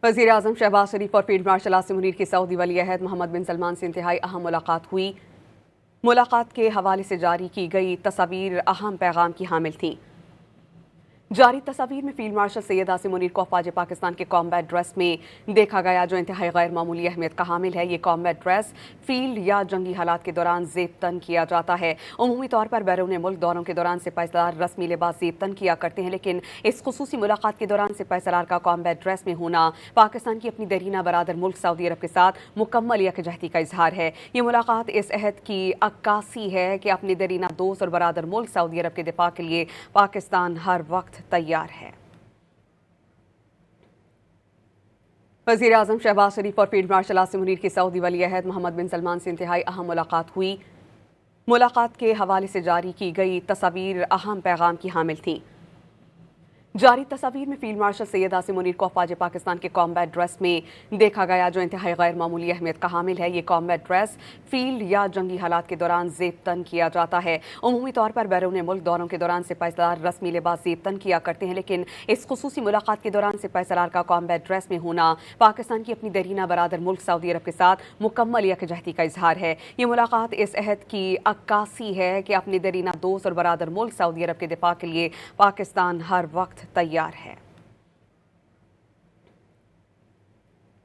वज़ीर-ए-आज़म शहबाज शरीफ और field marshal Asim Munir की सऊदी वली अहद मोहम्मद बिन सलमान से इंतहाई अहम मुलाकात हुई। मुलाकात के हवाले से जारी की गई तस्वीर अहम पैगाम की हामिल थीं। जारी तस्वीर में फील्ड मार्शल सैयद आसिम मुनीर को अफ़वाज पाकिस्तान के कॉम्बैट ड्रेस में देखा गया, जो इंतहाई गैर मामूली अहमियत का हामिल है। ये कॉम्बैट ड्रेस फील्ड या जंगी हालात के दौरान ज़ेब-तन किया जाता है। उमूमी तौर पर बैरून मुल्क दौरों के दौरान सिपहसालार रस्मी लिबास ज़ेब-तन किया करते हैं, लेकिन इस खुसूसी मुलाकात के दौरान सिपहसालार का कॉम्बैट ड्रेस में होना पाकिस्तान की अपनी दरीना बरादर मुल्क सऊदी अरब के साथ मुकम्मल यकजहती का इजहार है। ये मुलाकात इस अहद की अक्कासी है कि अपने दरीना दोस्त और बरादर मुल्क सऊदी अरब के दिफा के लिए पाकिस्तान हर वक्त तैयार है। वज़ीर-ए-आज़म शहबाज शरीफ और फील्ड मार्शल आसिम मुनीर की सऊदी वली अहद मोहम्मद बिन सलमान से इंतहाई अहम मुलाकात हुई। मुलाकात के हवाले से जारी की गई तस्वीर अहम पैगाम की हामिल थीं। जारी तस्वीर में फील्ड मार्शल सैयद आसिम मुनीर को अफ़वाज पाकिस्तान के कॉम्बैट ड्रेस में देखा गया, जो इंतहाई गैर मामूली अहमियत का हामिल है। ये कॉम्बैट ड्रेस फील्ड या जंगी हालात के दौरान ज़ेब-तन किया जाता है। उमूमी तौर पर बैरून मुल्क दौरों के दौरान सिपहसालार रस्मी लिबास ज़ेब-तन किया करते हैं, लेकिन इस खुसूसी मुलाकात के दौरान सिपहसालार का कॉम्बैट ड्रेस में होना पाकिस्तान की अपनी दरीना बरादर मुल्क सऊदी अरब के साथ मुकम्मल यकजहती का इजहार है। ये मुलाकात इस अहद की अक्कासी है कि अपने दरीना दोस्त और बरादर मुल्क सऊदी अरब के दिफा के लिए पाकिस्तान हर वक्त तैयार है।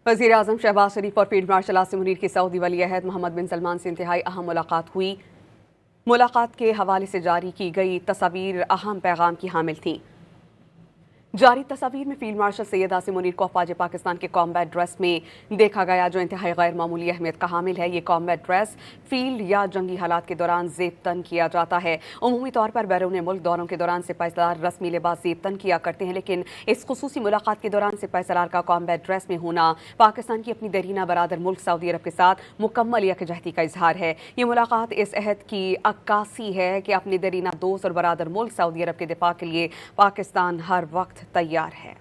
वज़ीर-ए-आज़म शहबाज शरीफ और फील्ड मार्शल आसिम मुनीर की सऊदी वली अहद मोहम्मद बिन सलमान से इंतहाई अहम मुलाकात हुई। मुलाकात के हवाले से जारी की गई तस्वीर अहम पैगाम की हामिल थीं। जारी तस्वीर में फील्ड मार्शल सैयद आसिम मुनीर को अफ़वाज पाकिस्तान के कॉम्बैट ड्रेस में देखा गया, जो इंतहाई गैर मामूली अहमियत का हामिल है। ये कॉम्बैट ड्रेस फील्ड या जंगी हालात के दौरान ज़ेब-तन किया जाता है। उमूमी तौर पर बैरून मुल्क दौरों के दौरान सिपहसालार रस्मी लिबास ज़ेब-तन किया करते हैं, लेकिन इस खुसूसी मुलाकात के दौरान सिपहसालार का कॉम्बैट ड्रेस में होना पाकिस्तान की अपनी दरीना बरादर मुल्क सऊदी अरब के साथ मुकम्मल यकजहती का इजहार है। ये मुलाकात इस अहद की अक्कासी है कि अपने दरीना दोस्त और बरादर मुल्क सऊदी अरब के दिफा के लिए पाकिस्तान हर वक्त तैयार है।